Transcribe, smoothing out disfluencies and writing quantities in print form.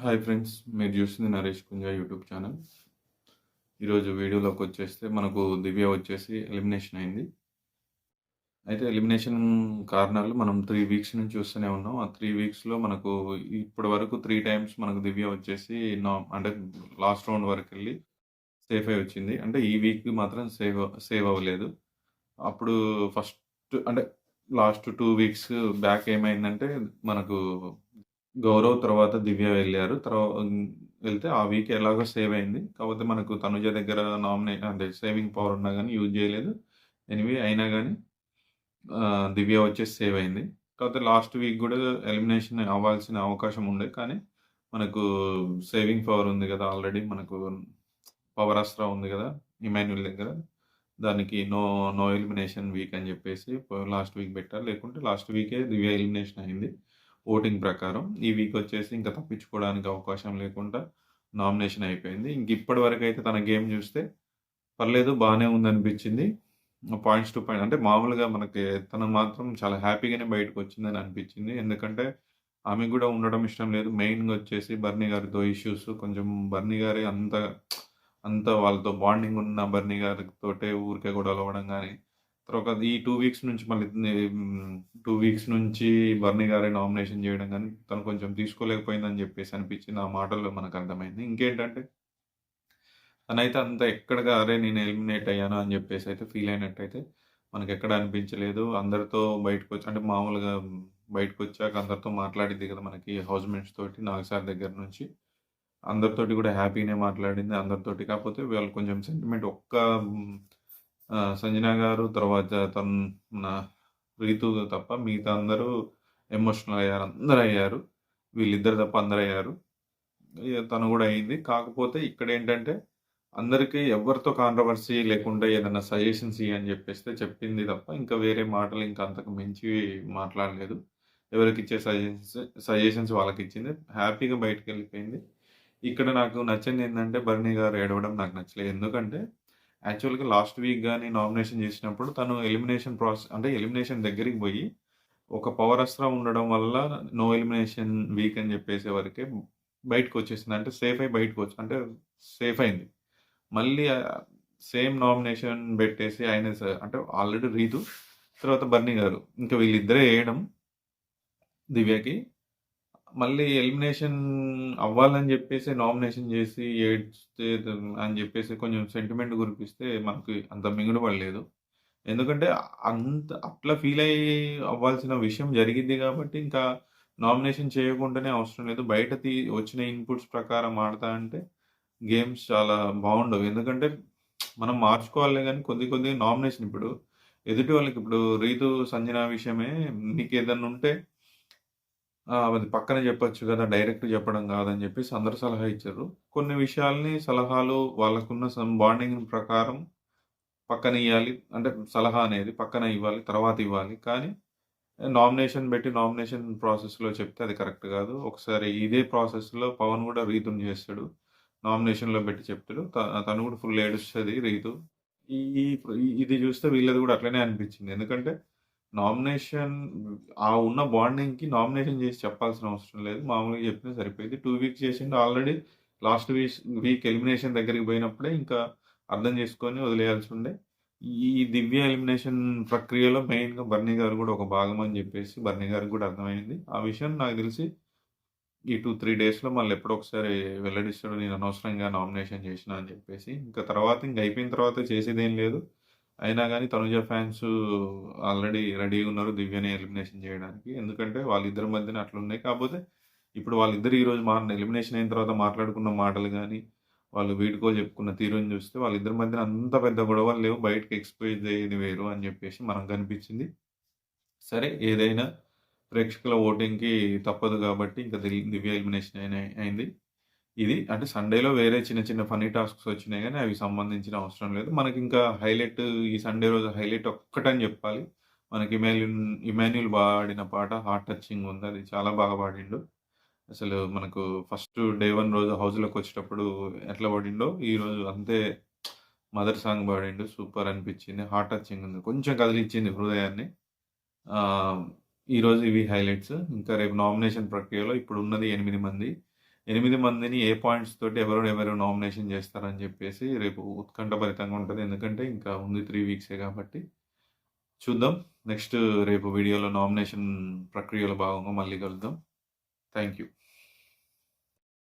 Hi friends, మీరు చూస్తుంది నరేష్ కుంజ YouTube channel. ఈరోజు వీడియోలోకి వచ్చేస్తే మనకు దివ్య వచ్చేసి ఎలిమినేషన్ అయింది. అయితే ఎలిమినేషన్ కారణాలు మనం 3 వీక్స్ నుంచి చూస్తూనే ఉన్నాం. ఆ 3 వీక్స్‌లో మనకు ఇప్పటి వరకు 3 టైమ్స్ మనకు దివ్య వచ్చేసి అంటే లాస్ట్ రౌండ్ వరకెళ్ళి సేఫ్ అయ్యి వచ్చింది. అంటే ఈ వీక్ మాత్రం సేవ్ అవ్వలేదు. అప్పుడు ఫస్ట్ అంటే లాస్ట్ 2 వీక్స్ బ్యాక్ ఏమైందంటే మనకు గౌరవ్ తర్వాత దివ్య వెళ్లారు. వెళ్తే ఆ వీక్ ఎలాగో సేవ్ అయింది. కాకపోతే మనకు తనుజ దగ్గర అంటే సేవింగ్ పవర్ ఉన్నా గాని యూజ్ చేయలేదు. ఎనీవే అయినా గాని దివ్య వచ్చేసి సేవ్ అయింది. కాకపోతే లాస్ట్ వీక్ గూడా ఎలిమినేషన్ అవ్వాల్సిన అవకాశం ఉండే. కానీ మనకు సేవింగ్ పవర్ ఉంది గదా! ఆల్రెడీ మనకు పవర్ అస్త్ర ఉంది గదా! ఇమాన్యుల్ దగ్గర. దానికి నో ఎలిమినేషన్ వీక్ అని జెప్పేసి లాస్ట్ వీక్ బెట్టారు. లేకుంటే లాస్ట్ వీకే దివ్య ఎలిమినేషన్ అయింది ఓటింగ్ ప్రకారం. ఈ వీక్ వచ్చేసి ఇంకా తప్పించుకోవడానికి అవకాశం లేకుండా నామినేషన్ అయిపోయింది. ఇప్పటి వరకైతే తన గేమ్ జూస్తే పర్లేదు బానే ఉందనిపించింది. పాయింట్స్ టు పాయింట్ అంటే మామూలుగా మనకి తను మాత్రం చాలా హ్యాపీగానే బయటకొచ్చిందని అనిపించింది. ఎందుకంటే ఆమెకు గూడా ఉండడం ఇష్టం లేదు. మెయిన్‌గా వచ్చేసి బర్నీ గారితో ఇష్యూస్ కొంచెం బర్నీ గారే అంత వాళ్ళతో బాండింగ్ ఉన్న బర్నీ గారితోటే ఊరికే గొడవలు అవ్వడం గాని, తర్వాత ఈ 2 వీక్స్ నుంచి మళ్ళీ 2 వీక్స్ నుంచి బర్నీ గారే నామినేషన్ చేయడం గాని, తను కొంచెం తీసుకోలేకపోయిందని చెప్పేసి అనిపించింది. ఆ మాటల్లో మనకు అర్థమైంది. ఇంకేంటంటే తనైతే అంత ఎక్కడగా అరే! నేను ఎలిమినేట్ అయ్యాను అని చెప్పేసి అయితే ఫీల్ అయినట్టయితే మనకెక్కడ అనిపించలేదు. అందరితో బయటకొచ్చి అంటే మామూలుగా బయటకొచ్చాక అందరితో మాట్లాడిద్ది కదా! మనకి హౌస్‌మేట్స్ తోటి నాగ్ సార్ దగ్గర నుంచి. అందరితోటి కూడా హ్యాపీగానే మాట్లాడింది అందరితోటి. కాకపోతే వాళ్ళు కొంచెం సెంటిమెంట్ సంజన గారు తర్వాత మన రీతు తప్ప మిగతా అందరూ ఎమోషనల్ అయ్యారు. అందరయ్యారు. వీళ్ళిద్దరు తప్ప అందరయ్యారు. ఇగ తను గూడా అయింది. కాకపోతే ఇక్కడేంటంటే అందరికి ఎవరితో కాంట్రోవర్సీ లేకుండా ఏదైనా సజెషన్స్ ఇయ్యని జెప్పేస్తే చెప్పింది తప్ప, ఇంకా వేరే మాటలు ఇంకా అంతకు మించి మాట్లాడలేదు. ఎవరికిచ్చే సజెషన్స్ వాళ్ళకిచ్చింది. హ్యాపీగా బయటికెళ్ళిపోయింది. ఇక్కడ నాకు నచ్చిందేందంటే, బర్నీ గారు ఏడవడం నాకు నచ్చలేదు. ఎందుకంటే, యాక్చువల్‌గా లాస్ట్ వీక్ గాని నామినేషన్ జేసినప్పుడు తను ఎలిమినేషన్ అంటే ఎలిమినేషన్ దగ్గరికి బోయి, ఒక పవర్ అస్త్రం ఉండడం వల్ల నో ఎలిమినేషన్ వీక్ అని జెప్పేసే వరకే బయటకొచ్చేసింది. అంటే సేఫ్ అయ్యి అంటే సేఫ్ అయింది. మళ్ళీ సేమ్ నామినేషన్ బెట్టేసి ఆయన అంటే ఆల్రెడీ రీతు, తర్వాత బర్నీ గారు. ఇంక వీళ్ళిద్దరే ఏయడం దివ్యకి. మళ్ళీ ఎలిమినేషన్ అవ్వాలని జెప్పేసి నామినేషన్ జేసి ఏడ్స్తే అని జెప్పేసి కొంచెం సెంటిమెంట్ గురిపిస్తే మనకి అంత మింగుడు పడలేదు. ఎందుకంటే అట్లా ఫీలయ్యి అవ్వాల్సిన విషయం జరిగిద్ది గాబట్టి ఇంకా నామినేషన్ చేయకుండానే అవసరం లేదు. బయట వచ్చిన ఇన్‌పుట్స్ ప్రకారం ఆడతా అంటే గేమ్స్ చాలా బావుండవు. ఎందుకంటే మనం మార్చుకోవాలే గానీ కొద్దిగా నామినేషన్ ఇప్పుడు ఎదుటి వాళ్ళకి ఇప్పుడు రీతు, సంజన విషయమే నీకేదన్నా ఉంటే అది పక్కన జెప్పొచ్చు గదా! డైరెక్ట్ జెప్పడం గాదని జెప్పేసి అందరూ సలహా ఇచ్చారు. కొన్ని విషయాల్ని సలహాలు వాళ్ళకున్న బాండింగ్ ప్రకారం పక్కనియ్యాలి. అంటే సలహా అనేది పక్కన ఇవ్వాలి. తర్వాత ఇవ్వాలి. కానీ నామినేషన్ ప్రాసెస్‌లో చెప్తే అది కరెక్ట్ గాదు. ఒకసారి ఇదే ప్రాసెస్‌లో పవన్ గూడా రీతుని జేస్తాడు. నామినేషన్‌లో బెట్టి చెప్తాడు. తను గూడా ఫుల్ ఏడుస్తది రీతు. ఈ ఇది జూస్తే వీళ్ళది గూడా అట్లనే అనిపిచ్చింది. ఎందుకంటే నామినేషన్ ఉన్న బాండింగ్‌కి నామినేషన్ జేసి చెప్పాల్సిన అవసరం లేదు. మామూలుగా జెప్పినా సరిపోయిద్ది. 2 వీక్స్ చేసిండు. ఆల్రెడీ లాస్ట్ వీక్ ఎలిమినేషన్ దగ్గరికి బోయినప్పుడే ఇంకా అర్థం జేసుకొని వదిలేయాల్సుండే. ఈ దివ్య ఎలిమినేషన్ ప్రక్రియలో మెయిన్‌గా బర్నీ గారు గూడా ఒక భాగం అని జెప్పేసి బర్నీ గారికి గూడా అర్థమైంది. ఆ విషయం నాకు దెలిసి ఈ 2, 3 డేస్‌లో మళ్ళెప్పుడో ఒకసారి వెల్లడిస్తాడు. నేను అనవసరంగా నామినేషన్ చేసినా అని చెప్పేసి. ఇంకా తర్వాత అయిపోయిన తర్వాత చేసేదేం లేదు. అయినా గాని తనుజ ఫ్యాన్స్ ఆల్రెడీ రెడీగున్నారు దివ్యని ఎలిమినేషన్ చేయడానికి. ఎందుకంటే వాళ్ళిద్దరి మధ్యన అట్లున్నాయి. కాపోతే ఇప్పుడు వాళ్ళిద్దరు ఈరోజు ఎలిమినేషన్ అయిన తర్వాత మాట్లాడుకున్న మాటలు గాని, వాళ్ళు వీడ్కోలు చెప్పుకున్న తీరుని చూస్తే వాళ్ళిద్దరి మధ్యన అంత పెద్ద గొడవలు లేవు. బయటకి ఎక్స్‌పోజ్ అయ్యేది వేరు అని చెప్పేసి మనకు కనిపించింది. సరే ఏదైనా ప్రేక్షకుల ఓటింగ్‌కి తప్పదు గాబట్టి ఇంక దివ్య ఎలిమినేషన్ అయింది. ఇది అంటే సండేలో వేరే చిన్న చిన్న ఫన్నీ టాస్క్స్ వచ్చినాయి గానీ అవి సంబంధించిన అవసరం లేదు. మనకింకా హైలైట్ ఈ సండే రోజు హైలైట్ ఒక్కటని జెప్పాలి. మనకి ఇమాన్యుల్ పాడిన పాట హార్ట్ టచింగ్ ఉంది. అది చాలా బాగా పాడిండు. అసలు మనకు ఫస్ట్ డే 1 రోజు హౌస్‌లోకొచ్చేటప్పుడు ఎట్లా పాడిండో ఈరోజు అంతే మదర్ సాంగ్ పాడిండు. సూపర్ అనిపిచ్చింది. హార్ట్ టచింగ్ ఉంది. కొంచెం కదిలిచ్చింది హృదయాన్ని. ఈరోజు ఇవి హైలైట్స్. ఇంకా రేపు నామినేషన్ ప్రక్రియలో ఇప్పుడున్నది 8 మంది. 8 మందిని ఏ పాయింట్స్ తోటి ఎవరెవరు నామినేషన్ చేస్తారని చెప్పేసి రేపు ఉత్కంఠభరితంగా ఉంటది. ఎందుకంటే ఇంకా ఉంది 3 వీక్సే కాబట్టి. చూద్దాం. నెక్స్ట్ రేపు వీడియోలో నామినేషన్ ప్రక్రియలో భాగంగా మళ్ళీ కలుద్దాం. Thank you.